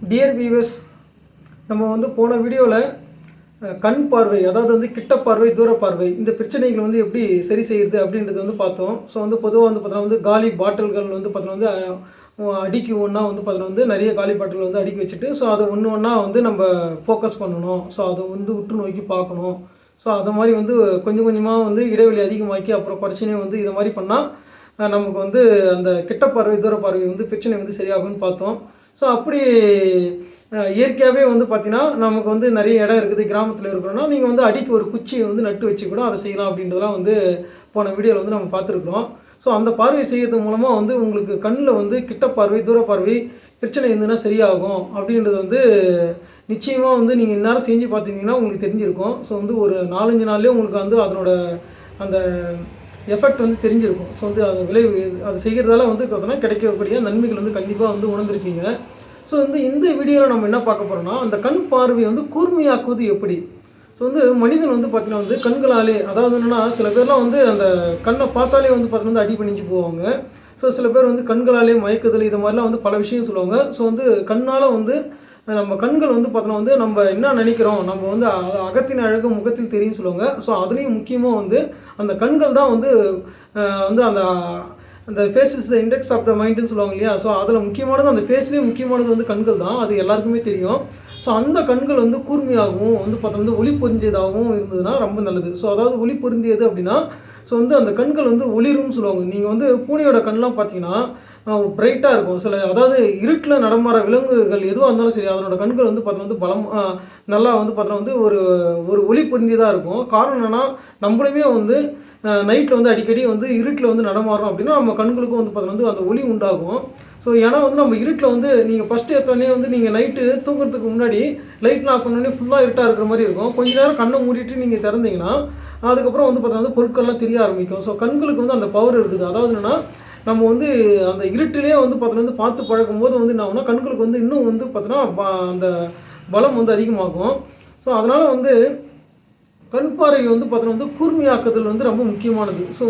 Dear viewers, நம்ம போன வீடியோவில் கண் பார்வை, அதாவது கிட்ட பார்வை, தூர பார்வை, இந்த பிரச்சனைகள் எப்படி சரி செய்கிறது அப்படின்றது பார்த்தோம். ஸோ பொதுவாக பார்த்தோன்னா காலி பாட்டில்கள் பார்த்தோன்னா அடிக்கி ஒன்றா பார்த்தோன்னா நிறைய காலி பாட்டில் அடுக்கி வச்சுட்டு, ஸோ அதை ஒன்று ஒன்றா நம்ம ஃபோக்கஸ் பண்ணணும். ஸோ அதை உற்று நோக்கி பார்க்கணும். ஸோ அதை மாதிரி கொஞ்சம் கொஞ்சமாக இடைவெளி அதிகமாக்கி அப்புறம் குறைச்சினே இதை மாதிரி பண்ணால் நமக்கு அந்த கிட்ட பார்வை, தூர பார்வை பிரச்சனை சரியாகும்னு பார்த்தோம். ஸோ அப்படி இயற்கையாகவே பார்த்தீங்கன்னா நமக்கு நிறைய இடம் இருக்குது. கிராமத்தில் இருக்கிறோன்னா நீங்கள் அடிக்கு ஒரு குச்சியை நட்டு வச்சு கூட அதை செய்யலாம் அப்படின்றதெல்லாம் போன வீடியோவில் நம்ம பார்த்துருக்குறோம். ஸோ அந்த பார்வை செய்கிறது மூலமாக உங்களுக்கு கண்ணில் கிட்ட பார்வை, தூர பார்வை பிரச்சனை இருந்ததுன்னா சரியாகும் அப்படின்றது நிச்சயமாக நீங்கள் இந்நேரம் செஞ்சு பார்த்தீங்கன்னா உங்களுக்கு தெரிஞ்சிருக்கும். ஸோ ஒரு 4-5 நாள்லேயே உங்களுக்கு அதனோட அந்த எஃபெக்ட் தெரிஞ்சிருக்கும். ஸோ அது விளைவு அது செய்கிறதால பார்த்தோன்னா கிடைக்கக்கூடிய நன்மைகள் கண்டிப்பாக உணர்ந்திருப்பீங்க. ஸோ இந்த வீடியோவில் நம்ம என்ன பார்க்க போகிறோம்னா, அந்த கண் பார்வை கூர்மையாக்குவது எப்படி. ஸோ மனிதன் பார்த்தீங்கன்னா கண்களாலே, அதாவது என்னென்னா சில பேர்லாம் அந்த கண்ணை பார்த்தாலே பார்த்தீங்கன்னா அடி பண்ணிஞ்சு போவாங்க. ஸோ சில பேர் கண்களாலே மயக்குதல் இது மாதிரிலாம் பல விஷயம் சொல்லுவாங்க. ஸோ கண்ணால் நம்ம கண்கள் பார்த்தோன்னா நம்ம என்ன நினைக்கிறோம், நம்ம அகத்தின் அழகு முகத்தில் தெரியும் சொல்லுவாங்க. ஸோ அதுலேயும் முக்கியமாக அந்த கண்கள் தான் அந்த அந்த face is the index of the மைண்டுன்னு சொல்லுவாங்க இல்லையா. ஸோ அதில் முக்கியமானது அந்த ஃபேஸ்லேயும் முக்கியமானது கண்கள் தான். அது எல்லாருக்குமே தெரியும். ஸோ அந்த கண்கள் கூர்மையாகவும் பார்த்தோம்னா ஒளி பொருந்தியதாகவும் இருந்ததுன்னா ரொம்ப நல்லது. ஸோ அதாவது ஒளி பொருந்தியது அப்படின்னா, ஸோ அந்த கண்கள் ஒளிரும்னு சொல்லுவாங்க. நீங்கள் பூனையோட கண்லாம் பார்த்தீங்கன்னா பிரைட்டாக இருக்கும். சில அதாவது இருட்டில் நடமாற விலங்குகள் எதுவாக இருந்தாலும் சரி, அதனோட கண்கள் பார்த்தோன்னா பலம் நல்லா பார்த்தோன்னா ஒரு ஒரு ஒளி பொருந்தியதாக இருக்கும். காரணம் என்னென்னா, நம்மளுமே நைட்டில் அடிக்கடி இருட்டில் நடமாறோம் அப்படின்னா நம்ம கண்களுக்கும் பார்த்தோன்னா அந்த ஒளி உண்டாகும். ஸோ ஏன்னா நம்ம இருட்டில் நீங்கள் ஃபஸ்ட்டு எடுத்தோடனே நீங்கள் நைட்டு தூங்குறதுக்கு முன்னாடி லைட்லாம் ஆஃப் பண்ணோடனே ஃபுல்லாக இருட்டாக இருக்கிற மாதிரி இருக்கும். கொஞ்ச நேரம் கண்ணை மூடிட்டு நீங்கள் திறந்தீங்கன்னா அதுக்கப்புறம் பார்த்தோன்னா பொருட்கள்லாம் தெரிய ஆரம்பிக்கும். ஸோ கண்களுக்கு அந்த பவர் இருக்குது. அதாவது என்னென்னா, நம்ம அந்த இருட்டிலே பார்த்தோன்னா பார்த்து பழகும்போது என்ன ஆகும்னா கண்களுக்கு இன்னும் பார்த்தோன்னா அந்த பலம் அதிகமாகும். ஸோ அதனால் கண் பார்வை பார்த்தோன்னா கூர்மையாக்குதல் ரொம்ப முக்கியமானது. ஸோ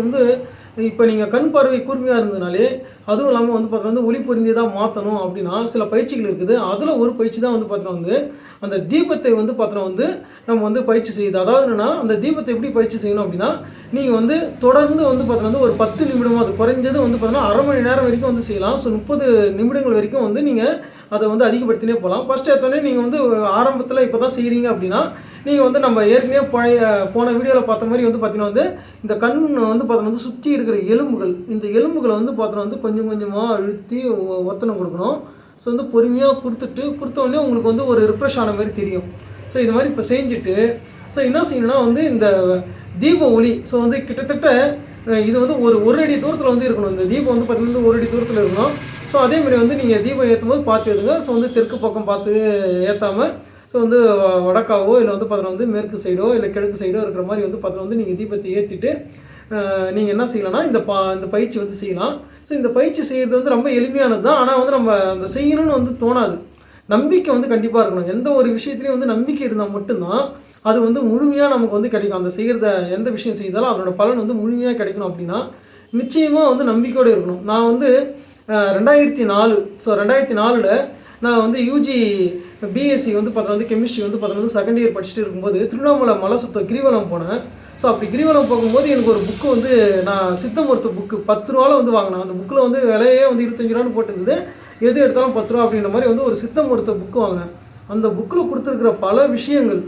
இப்போ நீங்கள் கண் பார்வை கூர்மையாக இருந்ததுனாலே, அதுவும் இல்லாமல் பார்த்தோன்னா ஒளி பொருந்தியதாக மாற்றணும் அப்படின்னா சில பயிற்சிகள் இருக்குது. அதில் ஒரு பயிற்சி தான் பார்த்தோன்னா அந்த தீபத்தை பார்த்தோன்னா நம்ம பயிற்சி செய்யுது. அதாவது என்னென்னா, அந்த தீபத்தை எப்படி பயிற்சி செய்யணும் அப்படின்னா, நீங்கள் தொடர்ந்து பார்த்தோன்னா ஒரு 10 நிமிடமாக, அது குறைஞ்சது பார்த்தோன்னா அரை மணி நேரம் வரைக்கும் செய்யலாம். ஸோ 30 நிமிடங்கள் வரைக்கும் நீங்கள் அதை அதிகப்படுத்தினே போகலாம். ஃபஸ்ட்டு எடுத்தோடனே நீங்கள் ஆரம்பத்தில் இப்போ தான் செய்கிறீங்க அப்படின்னா, நீங்கள் நம்ம ஏற்கனவே போன வீடியோவில் பார்த்த மாதிரி பார்த்தீங்கன்னா இந்த கண் பார்த்தோன்னா சுற்றி இருக்கிற எலும்புகள், இந்த எலும்புகளை பார்த்தோன்னா கொஞ்சம் கொஞ்சமாக அழுத்தி ஒத்தனை கொடுக்கணும். ஸோ பொறுமையாக கொடுத்தோடனே உங்களுக்கு ஒரு ரிஃப்ரெஷ் ஆன மாதிரி தெரியும். ஸோ இது மாதிரி இப்போ செஞ்சுட்டு, ஸோ என்ன செய்யணும்னா இந்த தீப ஒளி, ஸோ கிட்டத்தட்ட இது ஒரு அடி தூரத்தில் இருக்கணும். இந்த தீபம் பார்த்தீங்கன்னா 1 அடி தூரத்தில் இருக்கணும். ஸோ அதேமாதிரி நீங்கள் தீபம் ஏற்றும் போது பார்த்து ஏற்றுங்க. ஸோ தெற்கு பக்கம் பார்த்து ஏற்றாமல், ஸோ வடக்காவோ இல்லை பார்த்தோன்னா மேற்கு சைடோ இல்லை கிழக்கு சைடோ இருக்கிற மாதிரி பார்த்தோன்னா நீங்கள் தீபத்தை ஏற்றிட்டு நீங்கள் என்ன செய்யலாம்னா இந்த பயிற்சி செய்யலாம். ஸோ இந்த பயிற்சி செய்கிறது ரொம்ப எளிமையானது தான். ஆனால் நம்ம அந்த செய்யணும்னு தோணாது. நம்பிக்கை கண்டிப்பாக இருக்கணும். எந்த ஒரு விஷயத்துலையும் நம்பிக்கை இருந்தால் மட்டும்தான் அது முழுமையாக நமக்கு கிடைக்கும். அந்த செய்கிறத எந்த விஷயம் செய்தாலும் அதனோட பலன் முழுமையாக கிடைக்கணும். அப்படின்னா நிச்சயமாக நம்பிக்கையோடு இருக்கணும். நான் 2004, ஸோ 2004 நான் யூஜி பிஎஸ்சி பார்த்தோன்னா கெமிஸ்ட்ரி பார்த்தோன்னா செகண்ட் இயர் படிச்சுட்டு இருக்கும்போது திருவண்ணாமலை மலை சுத்த கிரிவலம் போனேன். ஸோ அப்படி கிரிவலம் போகும்போது எனக்கு ஒரு புக்கு நான் சித்த மருத்துவ புக்கு 10 ரூபாவில் வாங்கினேன். அந்த புக்கில் விலையே 25 ரூபான்னு போட்டுருந்தது. எது எடுத்தாலும் 10 ரூபா அப்படின்ற மாதிரி ஒரு சித்த மருத்துவ புக்கு வாங்கினேன். அந்த புக்கில் கொடுத்துருக்கிற பல விஷயங்கள்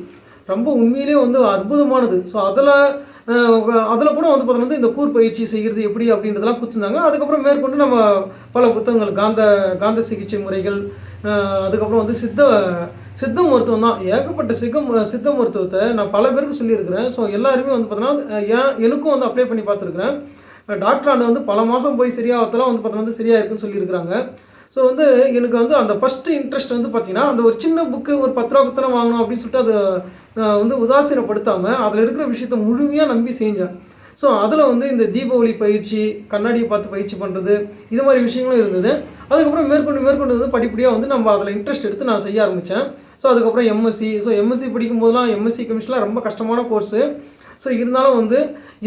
ரொம்ப உண்மையிலே அற்புதமானது. ஸோ அதில் கூட பார்த்தோன்னா இந்த கூர் பயிற்சி செய்கிறது எப்படி அப்படின்றதெல்லாம் கொடுத்துருந்தாங்க. அதுக்கப்புறம் மேற்கொண்டு நம்ம பல புத்தகங்கள், காந்த சிகிச்சை முறைகள், அதுக்கப்புறம் சித்த மருத்துவம் தான். ஏகப்பட்ட சித்த மருத்துவத்தை நான் பல பேருக்கு சொல்லியிருக்கிறேன். ஸோ எல்லாருமே பார்த்தோன்னா எனக்கும் அப்ளை பண்ணி பார்த்துருக்குறேன். டாக்டர் பல மாதம் போய் சரியாகத்தெல்லாம் பார்த்தோன்னா சரியாக இருக்குன்னு சொல்லியிருக்கிறாங்க. ஸோ எனக்கு அந்த ஃபஸ்ட்டு இன்ட்ரெஸ்ட் பார்த்தீங்கன்னா அந்த ஒரு சின்ன புக்கு ஒரு 10 ரூபா தானே வாங்கணும் அப்படின்னு சொல்லிட்டு அதை உதாசீனப்படுத்தாமல் அதில் இருக்கிற விஷயத்தை முழுமையாக நம்பி செஞ்சேன். ஸோ அதில் இந்த தீப ஒளி பயிற்சி, கண்ணாடியை பார்த்து பயிற்சி பண்ணுறது, இது மாதிரி விஷயங்களும் இருந்தது. அதுக்கப்புறம் மேற்கொண்டு படிப்படியாக நம்ம அதில் இன்ட்ரெஸ்ட் எடுத்து நான் செய்ய ஆரம்பித்தேன். ஸோ அதுக்கப்புறம் எம்எஸ்சி. ஸோ எம்எஸ்சி படிக்கும்போதெல்லாம் எம்எஸ்சி கெமிஸ்ட்ரிலாம் ரொம்ப கஷ்டமான கோர்ஸு. ஸோ இருந்தாலும்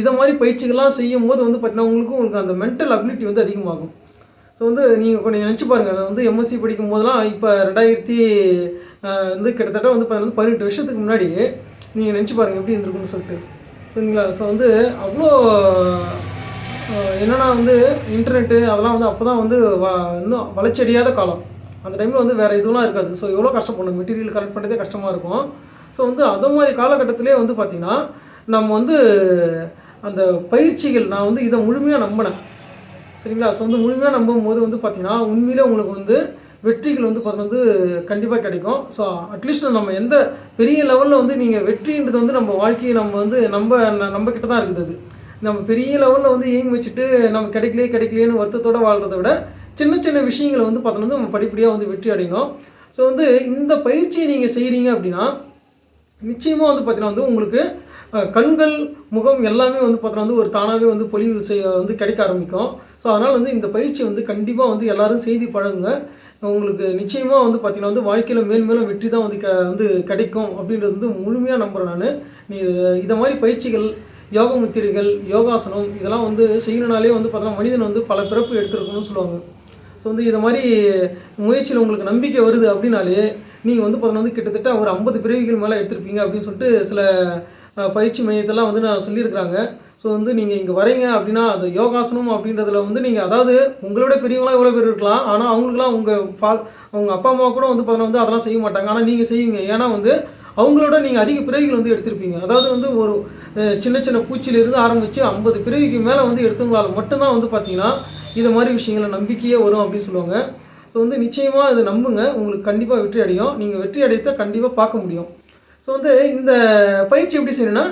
இதை மாதிரி பயிற்சிகள்லாம் செய்யும் போது பார்த்தீங்கன்னா உங்களுக்கு அந்த மென்டல் அபிலிட்டி அதிகமாகும். ஸோ வந்து நீங்கள் கொஞ்சம் நினச்சி பாருங்கள், அதை வந்து எம்எஸ்சி படிக்கும் போதெல்லாம் இப்போ 2000 வந்து கிட்டத்தட்ட வந்து 18 வருஷத்துக்கு முன்னாடி நீங்கள் நினச்சி பாருங்கள் எப்படி இருந்திருக்குன்னு சொல்லிட்டு. சரிங்களா? ஸோ வந்து அவ்வளோ என்னென்னா வந்து இன்டர்நெட்டு அதெல்லாம் வந்து அப்போ தான் வந்து இன்னும் வளர்ச்சியடையாத காலம். அந்த டைமில் வந்து வேறு எதுவும் இருக்காது. ஸோ எவ்வளோ கஷ்டப்படணும், மெட்டீரியல் கலெக்ட் பண்ணுறதே கஷ்டமாக இருக்கும். ஸோ வந்து அது மாதிரி காலகட்டத்திலே வந்து பார்த்திங்கன்னா நம்ம வந்து அந்த பயிற்சிகள் நான் வந்து இதை முழுமையாக நம்பினேன். சரிங்களா? ஸோ வந்து முழுமையாக நம்பும்போது வந்து பார்த்திங்கன்னா உண்மையிலே உங்களுக்கு வந்து வெற்றிகள் வந்து வந்து கண்டிப்பாக கிடைக்கும். ஸோ அட்லீஸ்ட் நம்ம எந்த பெரிய லெவலில் வந்து நீங்கள் வெற்றின்றது வந்து நம்ம வாழ்க்கையை நம்ம வந்து நம்ம கிட்ட தான் இருக்குது. அது நம்ம பெரிய லெவலில் வந்து எய்ம் வச்சுட்டு நம்ம கிடைக்கலையேன்னு வருத்தத்தோடு வாழ்கிறத விட சின்ன சின்ன விஷயங்களை வந்து பார்த்தோன்னா நம்ம படிப்படியாக வந்து வெற்றி அடையணும். ஸோ வந்து இந்த பயிற்சியை நீங்கள் செய்கிறீங்க அப்படின்னா நிச்சயமாக வந்து பார்த்தீங்கன்னா வந்து உங்களுக்கு கண்கள் முகம் எல்லாமே வந்து பார்த்தோன்னா வந்து ஒரு தானாகவே வந்து பொலிவு வந்து கிடைக்க ஆரம்பிக்கும். ஸோ அதனால் வந்து இந்த பயிற்சி வந்து கண்டிப்பாக வந்து எல்லோரும் செய்து பழகுங்க. உங்களுக்கு நிச்சயமாக வந்து பார்த்திங்கன்னா வந்து வாழ்க்கையில் மேலும் வெற்றி தான் வந்து கிடைக்கும் அப்படின்றது வந்து முழுமையாக நம்புகிறேன் நான். நீ இதை மாதிரி பயிற்சிகள், யோக முத்திரைகள், யோகாசனம் இதெல்லாம் வந்து செய்யணுனாலே வந்து பார்த்தோன்னா மனிதன் வந்து பல பிறப்பு எடுத்துருக்கணும்னு சொல்லுவாங்க. ஸோ வந்து இதை மாதிரி முயற்சியில் உங்களுக்கு நம்பிக்கை வருது அப்படின்னாலே நீங்கள் வந்து பார்த்தோன்னா வந்து கிட்டத்தட்ட ஒரு 50 பிறவிகள் மேலே எடுத்திருப்பீங்க அப்படின்னு சொல்லிட்டு சில பயிற்சி மையத்தெல்லாம் வந்து நான் சொல்லியிருக்கிறாங்க. ஸோ வந்து நீங்கள் இங்கே வரீங்க அப்படின்னா அது யோகாசனம் அப்படின்றதுல வந்து நீங்கள் அதாவது உங்களோட பெரியவங்களாம் எவ்வளோ பேர் இருக்கலாம், ஆனால் அவங்களுக்குலாம் அவங்க அப்பா அம்மா கூட வந்து பார்த்தோன்னா வந்து அதெல்லாம் செய்ய மாட்டாங்க. ஆனால் நீங்கள் செய்வீங்க. ஏன்னா வந்து அவங்களோட நீங்கள் அதிக பிறவிகள் வந்து எடுத்திருப்பீங்க. அதாவது வந்து ஒரு சின்ன சின்ன பூச்சியிலிருந்து ஆரம்பித்து 50 பிறவிக்கு மேலே வந்து எடுத்தவங்களால் மட்டும்தான் வந்து பார்த்தீங்கன்னா இது மாதிரி விஷயங்களை நம்பிக்கையே வரும் அப்படின்னு சொல்லுவாங்க. ஸோ வந்து நிச்சயமாக இதை நம்புங்க, உங்களுக்கு கண்டிப்பாக வெற்றி அடையும். நீங்கள் வெற்றி அடைத்த கண்டிப்பாக பார்க்க முடியும். ஸோ வந்து இந்த பயிற்சி எப்படி செய்யணும்னா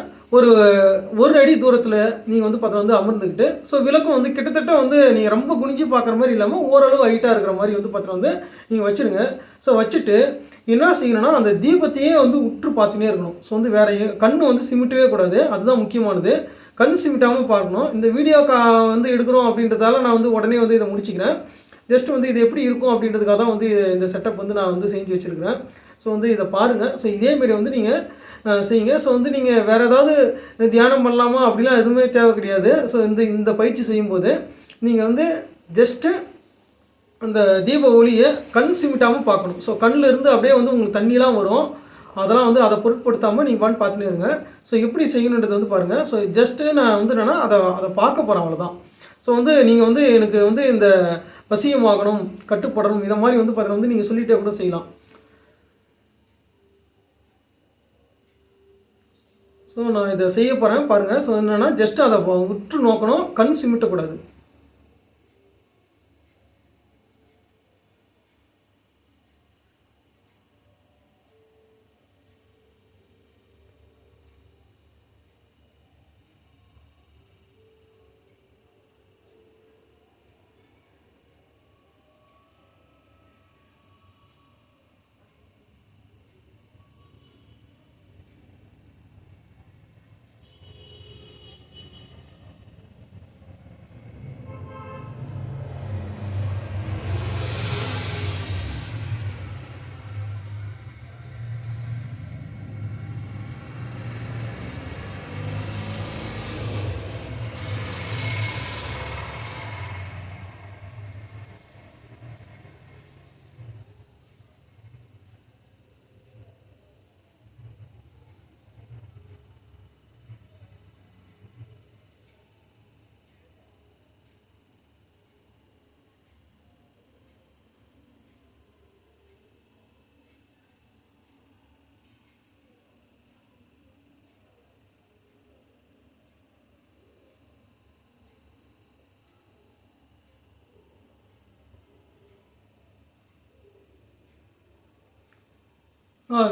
ஒரு அடி தூரத்தில் நீங்கள் வந்து பார்த்தா வந்து அமர்ந்துக்கிட்டு, ஸோ விளக்கம் வந்து கிட்டத்தட்ட வந்து நீங்கள் ரொம்ப குனிஞ்சு பார்க்குற மாதிரி இல்லாமல் ஓரளவு ஹைட்டாக இருக்கிற மாதிரி வந்து பார்த்தா வந்து நீங்கள் வச்சுருங்க. ஸோ வச்சுட்டு என்ன செய்யணும்னா அந்த தீபத்தையே வந்து உற்று பார்த்துனே இருக்கணும். ஸோ வந்து வேறு கண் வந்து சிமிட்டவே கூடாது, அதுதான் முக்கியமானது. கண் சிமிட்டாமல் பார்க்கணும். இந்த வீடியோ வந்து எடுக்கிறோம் அப்படின்றதால நான் வந்து உடனே வந்து இதை முடிச்சுக்கிறேன். ஜஸ்ட் வந்து இது எப்படி இருக்கும் அப்படின்றதுக்காக தான் வந்து இந்த செட்டப் வந்து நான் வந்து செஞ்சு வச்சுருக்கிறேன். ஸோ வந்து இதை பாருங்கள். ஸோ இதேமாரி வந்து நீங்கள் செய்யுங்க. ஸோ வந்து நீங்கள் வேறு ஏதாவது தியானம் பண்ணலாமா அப்படிலாம் எதுவுமே தேவை கிடையாது. ஸோ இந்த பயிற்சி செய்யும்போது நீங்கள் வந்து ஜஸ்ட்டு அந்த தீப ஒளியை கண் சிமிட்டாமல் பார்க்கணும். ஸோ கண்ணில் இருந்து அப்படியே வந்து உங்களுக்கு தண்ணிலாம் வரும். அதெல்லாம் வந்து அதை பொருட்படுத்தாமல் நீங்கள் பார்த்துனே இருங்க. ஸோ எப்படி செய்யணுன்றது வந்து பாருங்கள். ஸோ ஜஸ்ட்டு நான் வந்து என்னென்னா அதை பார்க்க போகிறேன், அவ்வளோதான். ஸோ வந்து நீங்கள் வந்து எனக்கு வந்து இந்த வசியமாகணும், கட்டுப்படணும், இதை மாதிரி வந்து பார்த்தீங்கன்னா வந்து நீங்கள் சொல்லிகிட்டே கூட செய்யலாம். ஸோ நான் இதை செய்ய போகிறேன் பாருங்கள். ஸோ என்னென்னா ஜஸ்ட்டு அதை உற்று நோக்கணும், கண் சிமிட்டக்கூடாது.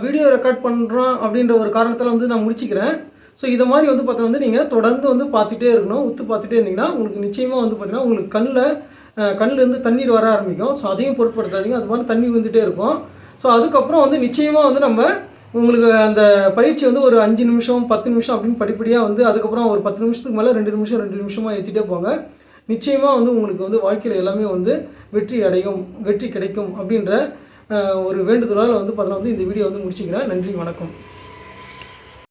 வீடியோ ரெக்கார்ட் பண்ணுறோம் அப்படின்ற ஒரு காரணத்தில் வந்து நான் முடிச்சுக்கிறேன். ஸோ இதை மாதிரி வந்து பார்த்தா வந்து நீங்கள் தொடர்ந்து வந்து பார்த்துட்டே இருக்கணும். உத்து பார்த்துட்டே இருந்தீங்கன்னா உங்களுக்கு நிச்சயமாக வந்து பார்த்தீங்கன்னா உங்களுக்கு கண்ணிலேருந்து தண்ணீர் வர ஆரம்பிக்கும். ஸோ அதையும் பொருட்படுத்தாதீங்க, அது மாதிரி தண்ணி வந்துகிட்டே இருக்கும். ஸோ அதுக்கப்புறம் வந்து நிச்சயமாக வந்து நம்ம உங்களுக்கு அந்த பயிற்சி வந்து ஒரு 5 நிமிஷம் 10 நிமிஷம் அப்படின்னு படிப்படியாக வந்து அதுக்கப்புறம் ஒரு 10 நிமிஷத்துக்கு மேலே 2 நிமிஷமாக ஏற்றிட்டே போங்க. நிச்சயமாக வந்து உங்களுக்கு வந்து வாழ்க்கையில் எல்லாமே வந்து வெற்றி கிடைக்கும் அப்படின்ற ஒரு வேண்டுதலால் வந்து பார்த்தீங்கன்னா வந்து இந்த வீடியோ வந்து முடிச்சுக்கிறேன். நன்றி, வணக்கம்.